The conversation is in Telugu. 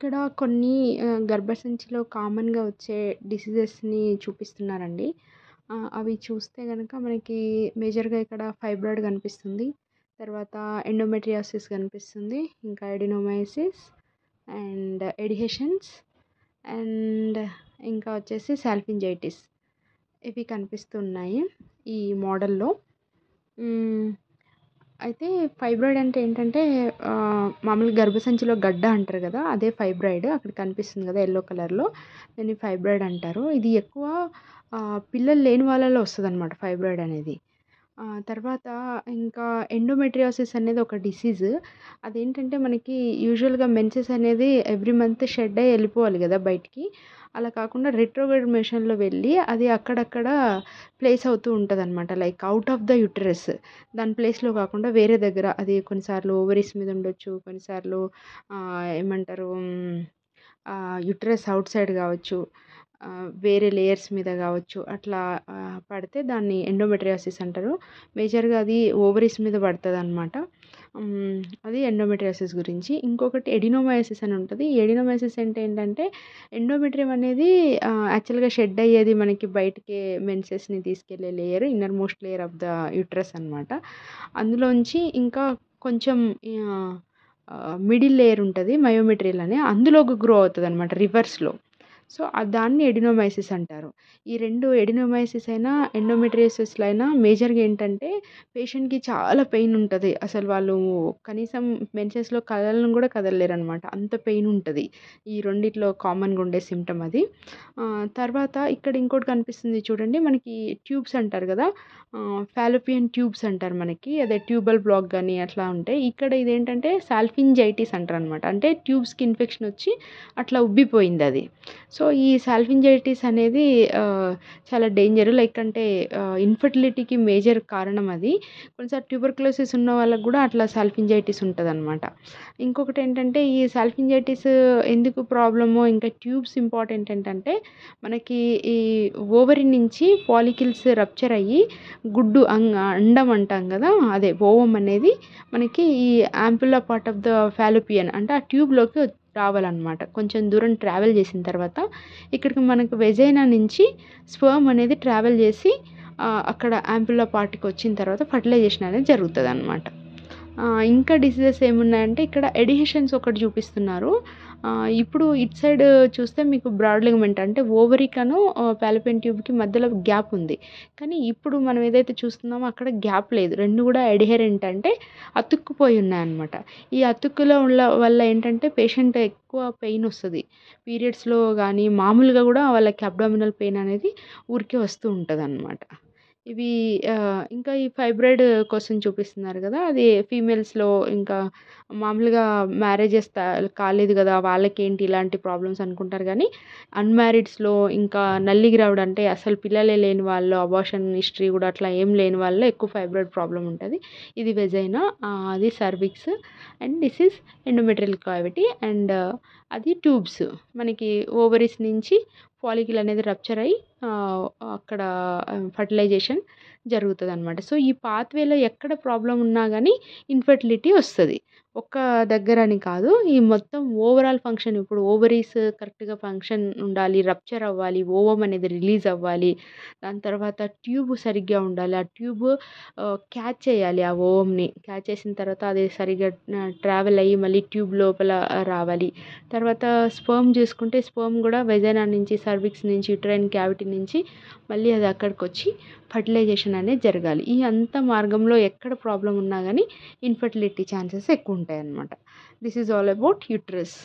ఇక్కడ కొన్ని గర్భసంచిలో కామన్‌గా వచ్చే డిసీజెస్‌ని చూపిస్తున్నారండి. అవి చూస్తే గనక మనకి మేజర్‌గా ఇక్కడ ఫైబ్రాయిడ్ కనిపిస్తుంది. తర్వాత ఎండోమెట్రియాసిస్ కనిపిస్తుంది. ఇంకా ఎడినోమైసిస్ అండ్ ఎడిహెషన్స్ అండ్ ఇంకా వచ్చేసి సాల్పింజైటిస్ ఇవి కనిపిస్తున్నాయి ఈ మోడల్‌లో. హ్మ్. అయితే ఫైబ్రాయిడ్ అంటే ఏంటంటే మామూలుగా గర్భసంచిలో గడ్డ అంటారు కదా! అదే ఫైబ్రాయిడ్. అక్కడ కనిపిస్తుంది కదా! యెల్లో కలర్‌లో. దీన్ని ఫైబ్రాయిడ్ అంటారు. ఇది ఎక్కువ పిల్లలు లేని వాళ్ళలో వస్తదనమాట ఫైబ్రాయిడ్ అనేది. తర్వాత ఇంకా ఎండోమెట్రియాసిస్ అనేది ఒక డిసీజ్. అదేంటంటే మనకి యూజువల్‌గా మెన్సెస్ అనేది ఎవ్రీ మంత్ షెడ్ అయ్యి వెళ్ళిపోవాలి కదా బయటికి. అలా కాకుండా రెట్రోగ్రేడ్ మోషన్‌లో వెళ్ళి అది అక్కడక్కడ ప్లేస్ అవుతూ ఉంటదనమాట. Like out of the uterus. దాని ప్లేస్‌లో కాకుండా వేరే దగ్గర అది కొన్నిసార్లు ఓవరీస్ మీద ఉండొచ్చు. కొన్నిసార్లు ఏమంటారు యుటరస్ ఔట్ సైడ్ కావచ్చు. వేరే లేయర్స్ మీద కావచ్చు. అట్లా పడితే దాన్ని ఎండోమెట్రియాసిస్ అంటారు. మేజర్‌గా అది ఓవరీస్ మీద పడతదనమాట. అది ఎండోమెట్రియాసిస్ గురించి. ఇంకొకటి ఎడినోమయోసిస్ అని ఉంటది. ఈ ఎడినోమయోసిస్ అంటే ఏంటంటే ఎండోమెట్రియం అనేది యాక్చువల్‌గా షెడ్ అయ్యేది మనకి బయటికి మెన్సెస్‌ని తీసుకెళ్ళే layer innermost layer of the uterus అనమాట. అందులోంచి ఇంకా కొంచెం మిడిల్ లేయర్ ఉంటది మయోమెట్రియల్ అని. అందులోకి గ్రో అవుతదనమాట రివర్స్‌లో. సో, దాన్ని ఎడినోమైసిస్ అంటారు. ఈ 2 ఎడినోమైసిస్ అయినా, ఎండోమెట్రియోసిస్‌లో అయినా మేజర్‌గా ఏంటంటే పేషెంట్‌కి చాలా పెయిన్ ఉంటది. అసలు వాళ్ళు కనీసం మెన్సెస్‌లో కదలను కూడా కదలలేరనమాట. అంత పెయిన్ ఉంటది. ఈ రెండిట్లో కామన్‌గా ఉండే సింప్టమ్ అది. తర్వాత ఇక్కడ ఇంకోటి కనిపిస్తుంది చూడండి. మనకి ట్యూబ్స్ అంటారు కదా! ఫాలోపియన్ ట్యూబ్స్ అంటారు మనకి. అదే ట్యూబల్ బ్లాక్ గాని అట్లా ఉంటాయి. ఇక్కడ ఇదేంటంటే సాల్పింజైటిస్ అంటారనమాట. అంటే ట్యూబ్స్‌కి ఇన్ఫెక్షన్ వచ్చి అట్లా ఉబ్బిపోయిందది. సో, ఈ సాల్పింజైటిస్ అనేది చాలా డేంజర్. లైక్ అంటే ఇన్‌ఫెర్టిలిటీకి మేజర్ కారణం అది. కొన్నిసార్లు ట్యూబర్‌క్యులోసిస్ ఉన్న వాళ్ళకి గూడా అట్లా సాల్పింజైటిస్ ఉంటదనమాట. ఇంకొకటేంటంటే ఈ సాల్పింజైటిస్ ఎందుకు ప్రాబ్లమో ఇంకా ట్యూబ్స్ ఇంపార్టెంట్ ఏంటంటే మనకి ఈ ఓవరీ నుంచి ఫాలికల్స్ రప్చర్ అయ్యి గుడ్డు అండం అంటాం గదా! అదే ఓవం అనేది మనకి ఈ యాంపుల్లా పార్ట్ ఆఫ్ ద ఫాలోపియన్ అంటే ఆ ట్యూబ్‌లోకి రావాలనమాట. కొంచెం దూరం ట్రావెల్ చేసిన తర్వాత ఇక్కడికి మనకు వెజైనా నుంచి స్పెర్మ్ అనేది ట్రావెల్ చేసి అక్కడ యాంపుల్లా పార్ట్‌కి వచ్చిన తర్వాత ఫర్టిలైజేషన్ అనేది జరుగుతదనమాట. ఇంకా డిసీజెస్ ఏమున్నాయంటే ఇక్కడ ఎడిహెషన్స్ ఒకటి చూపిస్తున్నారు. ఇప్పుడు ఇటు సైడ్ చూస్తే మీకు బ్రాడ్ లిగమెంట్ అంటే ఓవరీకను ఫాలోపియన్ ట్యూబ్‌కి మధ్యలో గ్యాప్ ఉంది. కానీ ఇప్పుడు మనం ఏదైతే చూస్తున్నామో అక్కడ గ్యాప్ లేదు. 2 కూడా అడ్హెరెంట్ అంటే అతుక్కుపోయి ఉన్నాయన్నమాట. ఈ అతుక్కులో వల్ల ఏంటంటే పేషెంట్ ఎక్కువ పెయిన్ వస్తది. పీరియడ్స్‌లో గానీ మామూలుగా గూడా వాళ్ళకి అబ్డామినల్ పెయిన్ అనేది ఊరికే వస్తూ ఉంటదన్నమాట. ఇవి ఇంకా ఈ ఫైబ్రాయిడ్ కోసం చూపిస్తున్నారు గదా! అది ఫీమేల్స్‌లో ఇంకా మామూలుగా మ్యారేజెస్ కాలేదు గదా! వాళ్ళకేంటి ఇలాంటి ప్రాబ్లమ్స్ అనుకుంటారు గానీ, అన్‌మ్యారీడ్స్‌లో ఇంకా నల్లిగి రావడం అంటే అసలు పిల్లలే లేని వాళ్ళు, అబార్షన్ హిస్టరీ గూడా అట్లా ఏం లేని వాళ్ళలో ఎక్కువ ఫైబ్రాయిడ్ ప్రాబ్లమ్ ఉంటది. ఇది వెజైనా, అది cervix and this is endometrial cavity and అది ట్యూబ్స్. మనకి ఓవరీస్ నుంచి ఫాలికల్ అనేది రప్చర్ అయ్యి అక్కడ ఫర్టిలైజేషన్ జరుగుతదనమాట. సో, ఈ పాత్‌వేలో ఎక్కడ ప్రాబ్లమ్ ఉన్నా గానీ ఇన్‌ఫెర్టిలిటీ వస్తది. ఒక్క దగ్గర అని కాదు. ఈ మొత్తం ఓవరాల్ ఫంక్షన్ ఇప్పుడు ఓవరీస్ కరెక్ట్‌గా ఫంక్షన్ ఉండాలి. రప్చర్ అవ్వాలి. ఓవమ్ అనేది రిలీజ్ అవ్వాలి. దాని తర్వాత ట్యూబ్ సరిగ్గా ఉండాలి. ఆ ట్యూబ్ క్యాచ్ చేయాలి ఆ ఓవమ్‌ని. క్యాచ్ చేసిన తర్వాత అది సరిగ్గా ట్రావెల్ అయ్యి మళ్ళీ ట్యూబ్ లోపల రావాలి. తర్వాత స్పెర్మ్ చూసుకుంటే స్పెర్మ్ గూడా వెజైనా నుంచి, సర్విక్స్ నుంచి, యుటరైన్ క్యావిటీ నుంచి మళ్ళీ అది అక్కడికొచ్చి ఫర్టిలైజేషన్ అనేది జరగాలి. ఈ అంత మార్గంలో ఎక్కడ ప్రాబ్లమ్ ఉన్నా గానీ ఇన్‌ఫెర్టిలిటీ ఛాన్సెస్ ఎక్కువుంటాయన్నమాట. This is all about uterus.